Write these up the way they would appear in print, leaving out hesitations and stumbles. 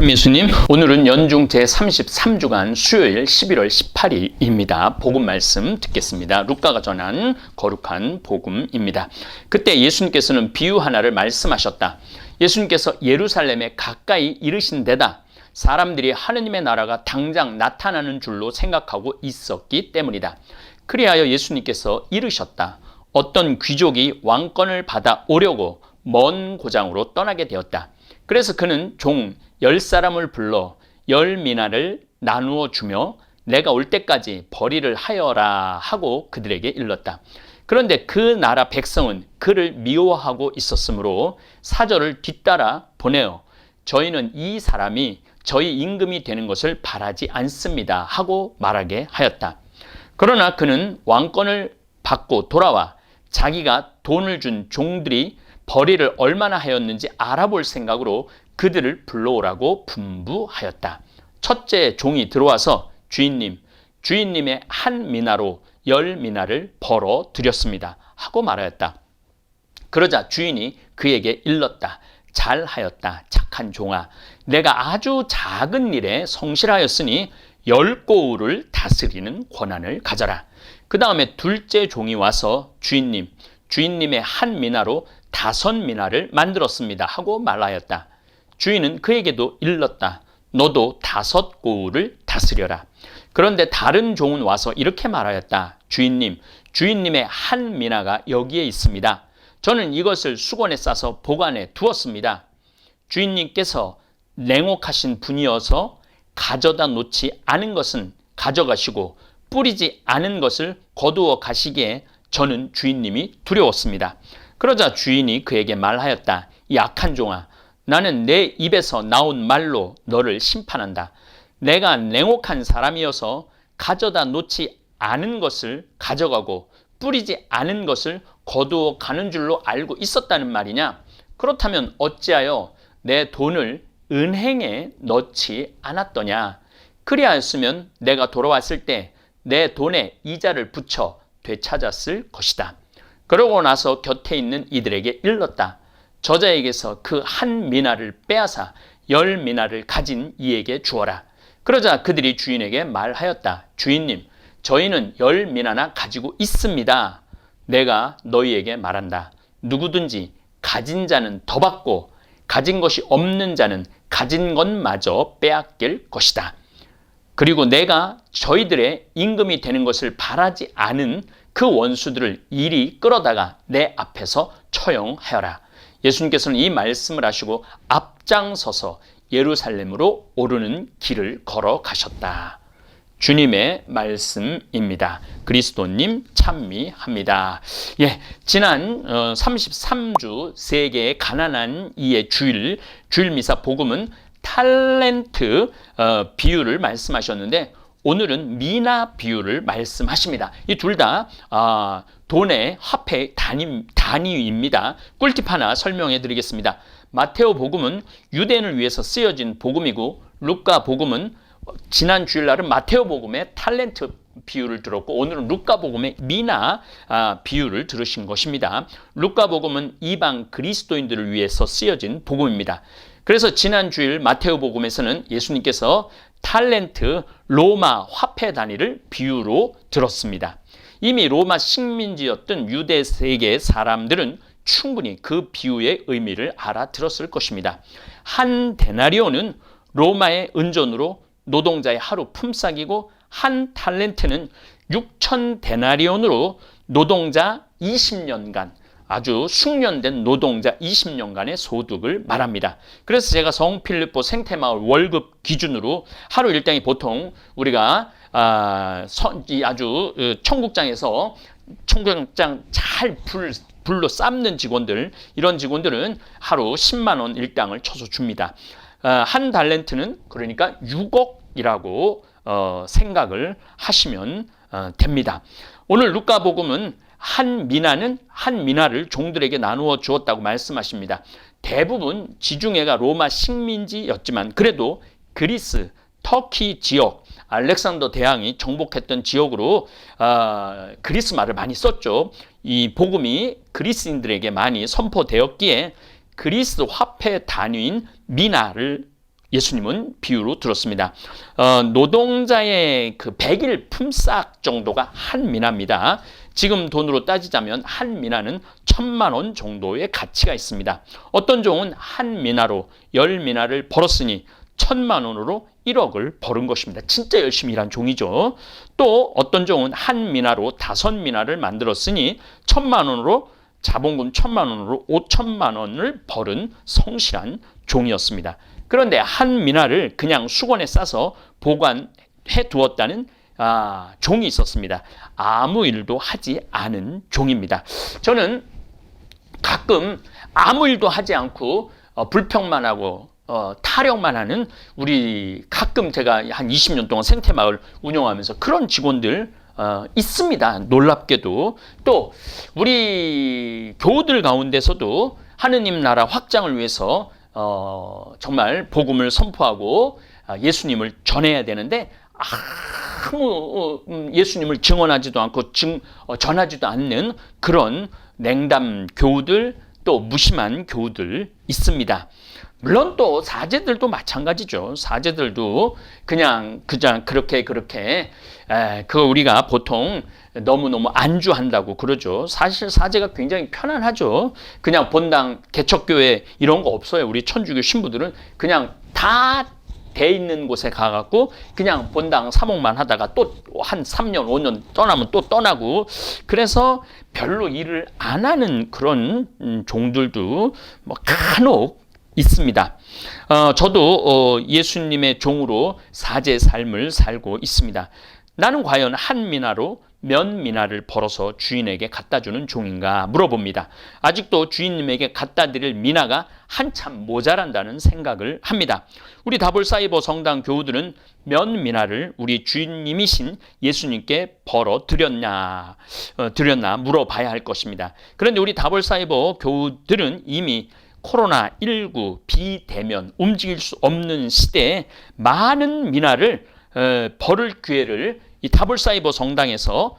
찬미수님, 오늘은 연중 제33주간 수요일 11월 18일입니다. 복음 말씀 듣겠습니다. 루카가 전한 거룩한 복음입니다. 그때 예수님께서는 비유 하나를 말씀하셨다. 예수님께서 예루살렘에 가까이 이르신 데다 사람들이 하느님의 나라가 당장 나타나는 줄로 생각하고 있었기 때문이다. 그리하여 예수님께서 이르셨다. 어떤 귀족이 왕권을 받아 오려고 먼 고장으로 떠나게 되었다. 그래서 그는 종 10사람을 불러 10미나를 나누어 주며 내가 올 때까지 벌이를 하여라 하고 그들에게 일렀다. 그런데 그 나라 백성은 그를 미워하고 있었으므로 사절을 뒤따라 보내어 저희는 이 사람이 저희 임금이 되는 것을 바라지 않습니다 하고 말하게 하였다. 그러나 그는 왕권을 받고 돌아와 자기가 돈을 준 종들이 벌이를 얼마나 하였는지 알아볼 생각으로 그들을 불러오라고 분부하였다. 첫째 종이 들어와서 주인님의 한 미나로 10미나를 벌어 드렸습니다 하고 말하였다. 그러자 주인이 그에게 일렀다. 잘하였다. 착한 종아. 내가 아주 작은 일에 성실하였으니 10고울을 다스리는 권한을 가져라. 그 다음에 둘째 종이 와서 주인님의 한 미나로 5미나를 만들었습니다 하고 말하였다. 주인은 그에게도 일렀다. 너도 5고울을 다스려라. 그런데 다른 종은 와서 이렇게 말하였다. 주인님의 한 미나가 여기에 있습니다. 저는 이것을 수건에 싸서 보관해 두었습니다. 주인님께서 냉혹하신 분이어서 가져다 놓지 않은 것은 가져가시고 뿌리지 않은 것을 거두어 가시기에 저는 주인님이 두려웠습니다. 그러자 주인이 그에게 말하였다. 이 악한 종아, 나는 내 입에서 나온 말로 너를 심판한다. 내가 냉혹한 사람이어서 가져다 놓지 않은 것을 가져가고 뿌리지 않은 것을 거두어 가는 줄로 알고 있었다는 말이냐? 그렇다면 어찌하여 내 돈을 은행에 넣지 않았더냐? 그리하였으면 내가 돌아왔을 때 내 돈에 이자를 붙여 되찾았을 것이다. 그러고 나서 곁에 있는 이들에게 일렀다. 저자에게서 그 한 미나를 빼앗아 10미나를 가진 이에게 주어라. 그러자 그들이 주인에게 말하였다. 주인님, 저희는 10미나나 가지고 있습니다. 내가 너희에게 말한다. 누구든지 가진 자는 더 받고 가진 것이 없는 자는 가진 것마저 빼앗길 것이다. 그리고 내가 저희들의 임금이 되는 것을 바라지 않은 그 원수들을 이리 끌어다가 내 앞에서 처형하여라. 예수님께서는 이 말씀을 하시고 앞장서서 예루살렘으로 오르는 길을 걸어가셨다. 주님의 말씀입니다. 그리스도님 찬미합니다. 지난 33주 세계의 가난한 이의 주일 미사 복음은 탈렌트 비유를 말씀하셨는데 오늘은 미나 비유를 말씀하십니다. 이 둘 다 돈의 화폐 단위입니다. 꿀팁 하나 설명해 드리겠습니다. 마테오 복음은 유대인을 위해서 쓰여진 복음이고 루카 복음은 지난 주일날은 마테오 복음의 탈렌트 비유를 들었고 오늘은 루카 복음의 미나 비유를 들으신 것입니다. 루카 복음은 이방 그리스도인들을 위해서 쓰여진 복음입니다. 그래서 지난 주일 마테오 복음에서는 예수님께서 탈렌트 로마 화폐 단위를 비유로 들었습니다. 이미 로마 식민지였던 유대 세계 사람들은 충분히 그 비유의 의미를 알아들었을 것입니다. 한 데나리온은 로마의 은전으로 노동자의 하루 품삯이고 한 탈렌트는 6천 데나리온으로 노동자 20년간 아주 숙련된 노동자 20년간의 소득을 말합니다. 그래서 제가 성필리포 생태마을 월급 기준으로 하루 일당이 보통 우리가 아주 청국장에서 청국장 잘 불로 삶는 직원들, 이런 직원들은 하루 10만 원 일당을 쳐서 줍니다. 한 달렌트는 그러니까 6억이라고 생각을 하시면 됩니다. 오늘 루카 복음은 한 미나를 종들에게 나누어 주었다고 말씀하십니다. 대부분 지중해가 로마 식민지였지만 그래도 그리스, 터키 지역, 알렉산더 대왕이 정복했던 지역으로 그리스 말을 많이 썼죠. 이 복음이 그리스인들에게 많이 선포되었기에 그리스 화폐 단위인 미나를 예수님은 비유로 들었습니다. 노동자의 그 100일 품삯 정도가 한 미나입니다. 지금 돈으로 따지자면 한 미나는 1,000만 원 정도의 가치가 있습니다. 어떤 종은 한 미나로 10미나를 벌었으니 1,000만 원으로 1억을 벌은 것입니다. 진짜 열심히 일한 종이죠. 또 어떤 종은 한 미나로 5미나를 만들었으니 1,000만 원으로 자본금 1,000만 원으로 5천만 원을 벌은 성실한 종이었습니다. 그런데 한 미나를 그냥 수건에 싸서 보관해 두었다는 종이 있었습니다. 아무 일도 하지 않은 종입니다. 저는 가끔 아무 일도 하지 않고 불평만 하고 타령만 하는 우리 가끔 제가 한 20년 동안 생태마을 운영하면서 그런 직원들 있습니다. 놀랍게도. 또 우리 교우들 가운데서도 하느님 나라 확장을 위해서 정말 복음을 선포하고 예수님을 전해야 되는데 아무 예수님을 증언하지도 않고 전하지도 않는 그런 냉담 교우들, 또 무심한 교우들 있습니다. 물론 또 사제들도 마찬가지죠. 사제들도 그냥 그렇게 그거 우리가 보통 너무너무 안주한다고 그러죠. 사실 사제가 굉장히 편안하죠. 그냥 본당 개척교회 이런 거 없어요. 우리 천주교 신부들은 그냥 다 돼 있는 곳에 가갖고 그냥 본당 사목만 하다가 또 한 3년 5년 떠나면 또 떠나고, 그래서 별로 일을 안 하는 그런 종들도 뭐 간혹 있습니다. 저도 예수님의 종으로 사제 삶을 살고 있습니다. 나는 과연 한 미나로 몇 미나를 벌어서 주인에게 갖다 주는 종인가 물어봅니다. 아직도 주인님에게 갖다 드릴 미나가 한참 모자란다는 생각을 합니다. 우리 다볼사이버 성당 교우들은 몇 미나를 우리 주인님이신 예수님께 벌어 드렸나 물어봐야 할 것입니다. 그런데 우리 다볼사이버 교우들은 이미 코로나19 비대면 움직일 수 없는 시대에 많은 미나를 벌을 기회를 이 다볼사이버 성당에서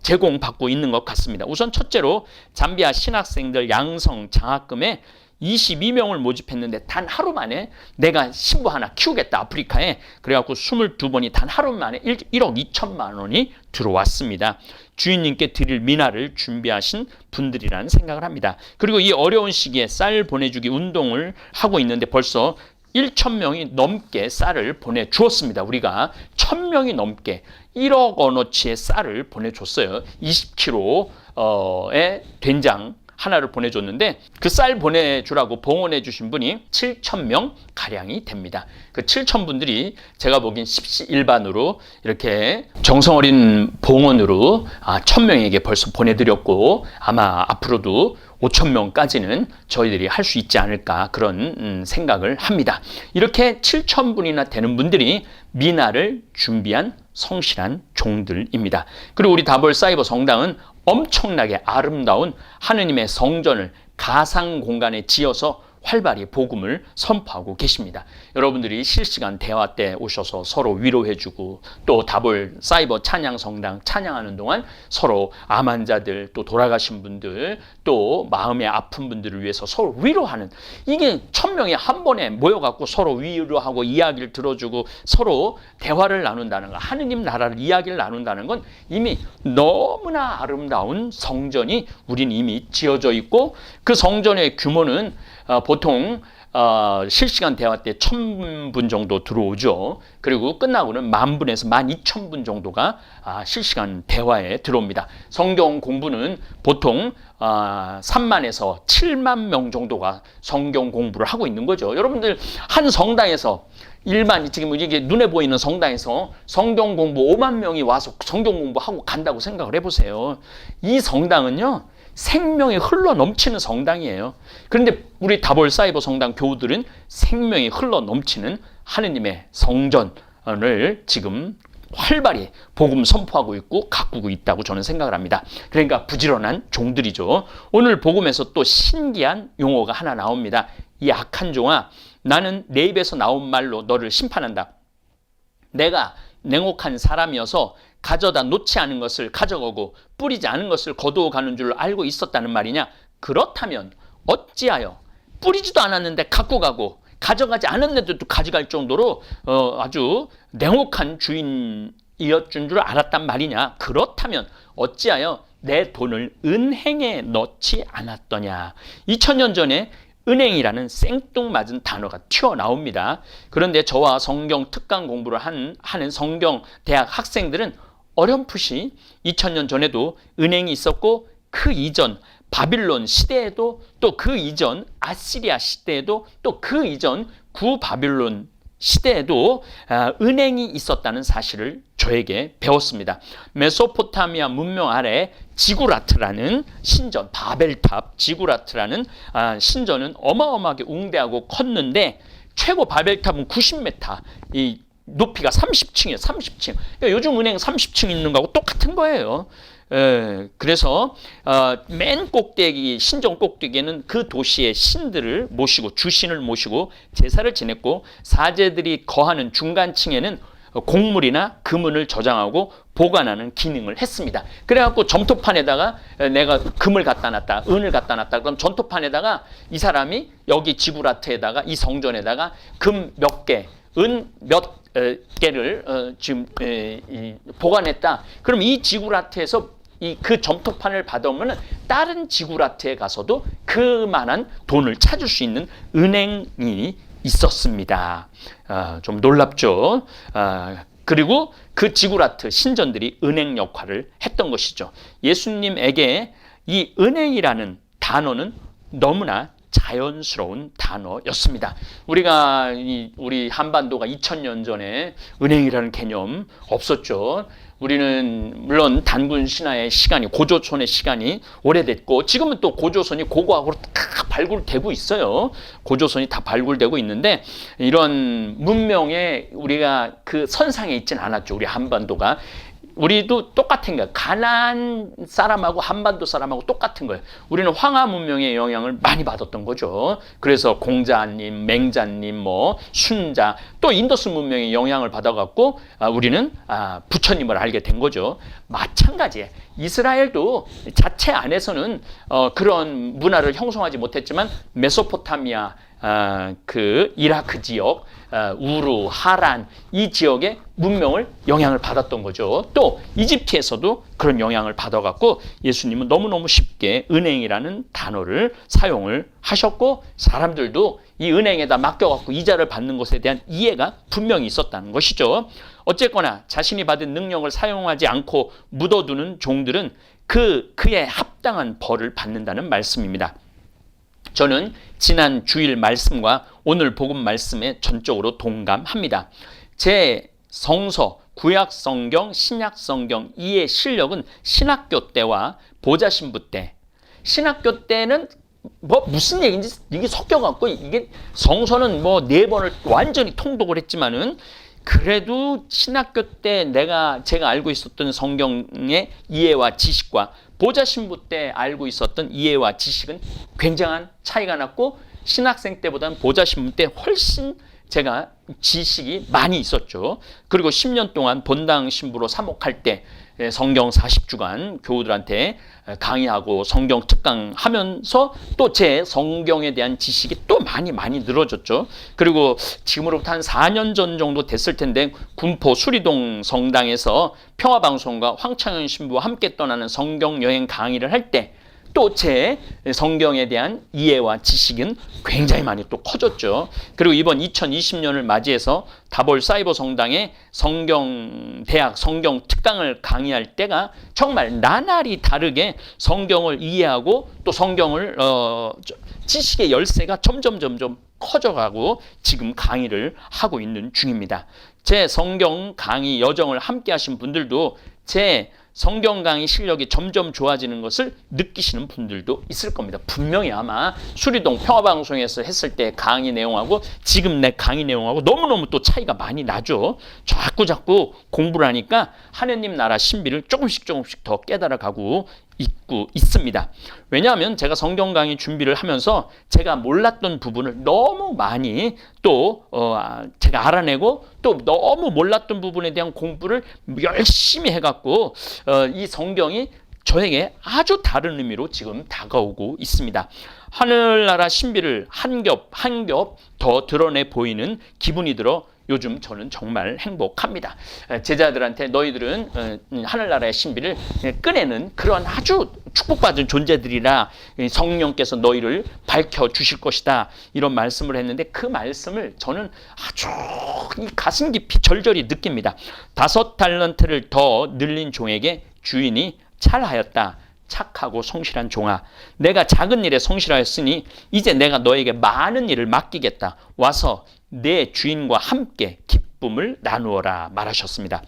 제공받고 있는 것 같습니다. 우선 첫째로 잠비아 신학생들 양성 장학금에 22명을 모집했는데 단 하루 만에 내가 신부 하나 키우겠다 아프리카에, 그래갖고 22번이 단 하루 만에 1억 2천만 원이 들어왔습니다. 주인님께 드릴 미나를 준비하신 분들이라는 생각을 합니다. 그리고 이 어려운 시기에 쌀 보내주기 운동을 하고 있는데 벌써 1,000명이 넘게 쌀을 보내주었습니다. 우리가 1,000명이 넘게 1억 원어치의 쌀을 보내줬어요. 20kg의 된장 하나를 보내줬는데 그 쌀 보내주라고 봉헌해 주신 분이 7,000명 가량이 됩니다. 그 7,000분들이 제가 보기엔 십시일반으로 이렇게 정성어린 봉헌으로 1,000명에게 벌써 보내드렸고, 아마 앞으로도 5,000명까지는 저희들이 할 수 있지 않을까 그런 생각을 합니다. 이렇게 7,000분이나 되는 분들이 미나를 준비한 성실한 종들입니다. 그리고 우리 다볼사이버 성당은 엄청나게 아름다운 하느님의 성전을 가상 공간에 지어서 활발히 복음을 선포하고 계십니다. 여러분들이 실시간 대화 때 오셔서 서로 위로해주고, 또 다볼사이버 찬양성당 찬양하는 동안 서로 암 환자들, 또 돌아가신 분들, 또 마음에 아픈 분들을 위해서 서로 위로하는, 이게 1,000명이 한 번에 모여갖고 서로 위로하고 이야기를 들어주고 서로 대화를 나눈다는 것, 하느님 나라를 이야기를 나눈다는 건 이미 너무나 아름다운 성전이 우린 이미 지어져 있고, 그 성전의 규모는 보통 실시간 대화 때 1,000분 정도 들어오죠. 그리고 끝나고는 10,000분에서 12,000분 정도가 실시간 대화에 들어옵니다. 성경 공부는 보통 3만에서 7만 명 정도가 성경 공부를 하고 있는 거죠. 여러분들 한 성당에서 일반 지금 이게 눈에 보이는 성당에서 성경 공부 5만 명이 와서 성경 공부하고 간다고 생각을 해보세요. 이 성당은요, 생명이 흘러 넘치는 성당이에요. 그런데 우리 다볼사이버 성당 교우들은 생명이 흘러 넘치는 하느님의 성전을 지금 활발히 복음 선포하고 있고 가꾸고 있다고 저는 생각을 합니다. 그러니까 부지런한 종들이죠. 오늘 복음에서 또 신기한 용어가 하나 나옵니다. 이 악한 종아, 나는 내 입에서 나온 말로 너를 심판한다. 내가 냉혹한 사람이어서 가져다 놓지 않은 것을 가져가고 뿌리지 않은 것을 거두어 가는 줄 알고 있었다는 말이냐? 그렇다면 어찌하여 뿌리지도 않았는데 갖고 가고 가져가지 않았는데도 가져갈 정도로 아주 냉혹한 주인이었던 줄 알았단 말이냐. 그렇다면 어찌하여 내 돈을 은행에 넣지 않았더냐. 2000년 전에 은행이라는 생뚱맞은 단어가 튀어나옵니다. 그런데 저와 성경 특강 공부를 하는 성경 대학 학생들은 어렴풋이 2000년 전에도 은행이 있었고 그 이전 바빌론 시대에도 또 그 이전 아시리아 시대에도 또 그 이전 구바빌론 시대에도 은행이 있었다는 사실을 저에게 배웠습니다. 메소포타미아 문명 아래 지구라트라는 신전, 바벨탑 지구라트라는 신전은 어마어마하게 웅대하고 컸는데 최고 바벨탑은 90m, 이 높이가 30층이에요. 30층. 그러니까 요즘 은행 30층 있는 거하고 똑같은 거예요. 그래서 맨 꼭대기, 신전 꼭대기에는 그 도시의 신들을 모시고 주신을 모시고 제사를 지냈고, 사제들이 거하는 중간층에는 곡물이나 금은을 저장하고 보관하는 기능을 했습니다. 그래갖고 점토판에다가 내가 금을 갖다 놨다, 은을 갖다 놨다, 그럼 점토판에다가 이 사람이 여기 지구라트에다가 이 성전에다가 금 몇 개, 은 몇 개를 지금 보관했다. 그럼 이 지구라트에서 그 점토판을 받아오면 다른 지구라트에 가서도 그만한 돈을 찾을 수 있는 은행이 있었습니다. 좀 놀랍죠. 그리고 그 지구라트 신전들이 은행 역할을 했던 것이죠. 예수님에게 이 은행이라는 단어는 너무나 자연스러운 단어였습니다. 우리 한반도가 2000년 전에 은행이라는 개념 없었죠. 우리는 물론 단군 신화의 시간이, 고조선의 시간이 오래됐고, 지금은 또 고조선이 고고학으로 다 발굴되고 있어요. 고조선이 다 발굴되고 있는데, 이런 문명에 우리가 그 선상에 있진 않았죠. 우리 한반도가. 우리도 똑같은 거예요. 가나안 사람하고 한반도 사람하고 똑같은 거예요. 우리는 황하 문명의 영향을 많이 받았던 거죠. 그래서 공자님, 맹자님, 순자, 또 인더스 문명의 영향을 받아갖고 우리는 부처님을 알게 된 거죠. 마찬가지예요. 이스라엘도 자체 안에서는 그런 문화를 형성하지 못했지만 메소포타미아, 그 이라크 지역, 우루, 하란 이 지역의 문명을 영향을 받았던 거죠. 또 이집트에서도 그런 영향을 받아갖고 예수님은 너무너무 쉽게 은행이라는 단어를 사용을 하셨고, 사람들도 이 은행에다 맡겨갖고 이자를 받는 것에 대한 이해가 분명히 있었다는 것이죠. 어쨌거나 자신이 받은 능력을 사용하지 않고 묻어두는 종들은 그에 합당한 벌을 받는다는 말씀입니다. 저는 지난 주일 말씀과 오늘 복음 말씀에 전적으로 동감합니다. 제 성서, 구약 성경, 신약 성경 이의 실력은 신학교 때와 보좌신부 때, 신학교 때는 무슨 얘기인지 이게 섞여갖고, 이게 성서는 4번을 완전히 통독을 했지만은 그래도 신학교 때 제가 알고 있었던 성경의 이해와 지식과 보좌신부 때 알고 있었던 이해와 지식은 굉장한 차이가 났고, 신학생 때보다는 보좌신부 때 훨씬 제가 지식이 많이 있었죠. 그리고 10년 동안 본당 신부로 사목할 때 성경 40주간 교우들한테 강의하고 성경 특강하면서 또 제 성경에 대한 지식이 또 많이 늘어졌죠. 그리고 지금으로부터 한 4년 전 정도 됐을 텐데, 군포 수리동 성당에서 평화방송과 황창현 신부와 함께 떠나는 성경 여행 강의를 할 때 또 제 성경에 대한 이해와 지식은 굉장히 많이 또 커졌죠. 그리고 이번 2020년을 맞이해서 다볼 사이버 성당에 성경 대학 성경 특강을 강의할 때가 정말 나날이 다르게 성경을 이해하고 또 성경을 지식의 열쇠가 점점 커져가고 지금 강의를 하고 있는 중입니다. 제 성경 강의 여정을 함께 하신 분들도 제 성경 강의 실력이 점점 좋아지는 것을 느끼시는 분들도 있을 겁니다. 분명히 아마 수리동 평화방송에서 했을 때 강의 내용하고 지금 내 강의 내용하고 너무너무 또 차이가 많이 나죠. 자꾸 공부를 하니까 하느님 나라 신비를 조금씩 더 깨달아가고 있습니다. 왜냐하면 제가 성경 강의 준비를 하면서 제가 몰랐던 부분을 너무 많이 또 제가 알아내고, 또 너무 몰랐던 부분에 대한 공부를 열심히 해갖고 이 성경이 저에게 아주 다른 의미로 지금 다가오고 있습니다. 하늘나라 신비를 한 겹 더 드러내 보이는 기분이 들어 요즘 저는 정말 행복합니다. 제자들한테 너희들은 하늘나라의 신비를 꺼내는 그런 아주 축복받은 존재들이라 성령께서 너희를 밝혀주실 것이다, 이런 말씀을 했는데, 그 말씀을 저는 아주 가슴 깊이 절절히 느낍니다. 5달란트를 더 늘린 종에게 주인이 잘하였다, 착하고 성실한 종아, 내가 작은 일에 성실하였으니 이제 내가 너에게 많은 일을 맡기겠다. 와서 내 주인과 함께 기쁨을 나누어라 말하셨습니다.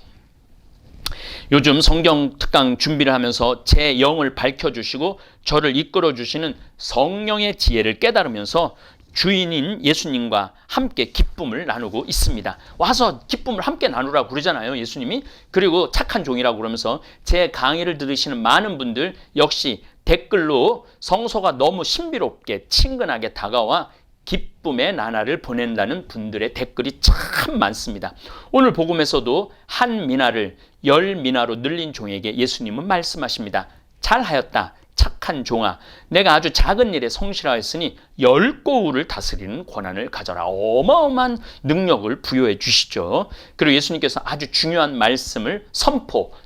요즘 성경 특강 준비를 하면서 제 영을 밝혀주시고 저를 이끌어주시는 성령의 지혜를 깨달으면서 주인인 예수님과 함께 기쁨을 나누고 있습니다. 와서 기쁨을 함께 나누라고 그러잖아요, 예수님이. 그리고 착한 종이라고 그러면서 제 강의를 들으시는 많은 분들 역시 댓글로 성서가 너무 신비롭게 친근하게 다가와 기쁨의 나날을 보낸다는 분들의 댓글이 참 많습니다. 오늘 복음에서도 한 미나를 10미나로 늘린 종에게 예수님은 말씀하십니다. 잘하였다, 착한 종아, 내가 아주 작은 일에 성실하였으니 10고울을 다스리는 권한을 가져라. 어마어마한 능력을 부여해 주시죠. 그리고 예수님께서 아주 중요한 말씀을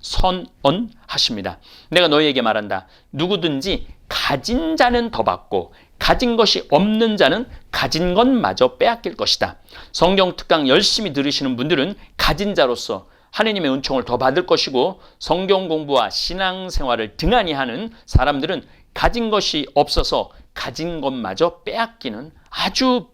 선언하십니다. 내가 너희에게 말한다. 누구든지 가진 자는 더 받고 가진 것이 없는 자는 가진 것마저 빼앗길 것이다. 성경 특강 열심히 들으시는 분들은 가진 자로서 하느님의 은총을 더 받을 것이고, 성경 공부와 신앙생활을 등한히 하는 사람들은 가진 것이 없어서 가진 것마저 빼앗기는 아주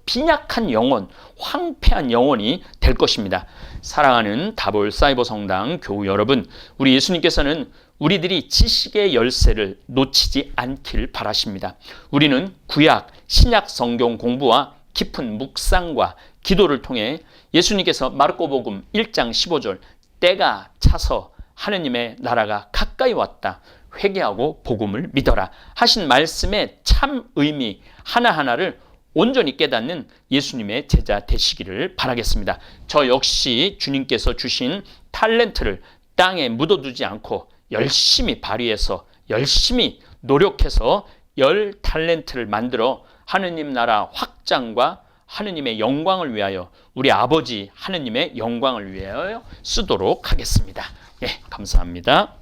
빈약한 영혼, 황폐한 영혼이 될 것입니다. 사랑하는 다볼 사이버 성당 교우 여러분, 우리 예수님께서는 우리들이 지식의 열쇠를 놓치지 않길 바라십니다. 우리는 구약, 신약 성경 공부와 깊은 묵상과 기도를 통해 예수님께서 마르코복음 1장 15절 때가 차서 하느님의 나라가 가까이 왔다, 회개하고 복음을 믿어라 하신 말씀의 참 의미 하나하나를 온전히 깨닫는 예수님의 제자 되시기를 바라겠습니다. 저 역시 주님께서 주신 탤런트를 땅에 묻어두지 않고 열심히 발휘해서 열심히 노력해서 10탤런트를 만들어 하느님 나라 확장과 하느님의 영광을 위하여, 우리 아버지 하느님의 영광을 위하여 쓰도록 하겠습니다. 예, 감사합니다.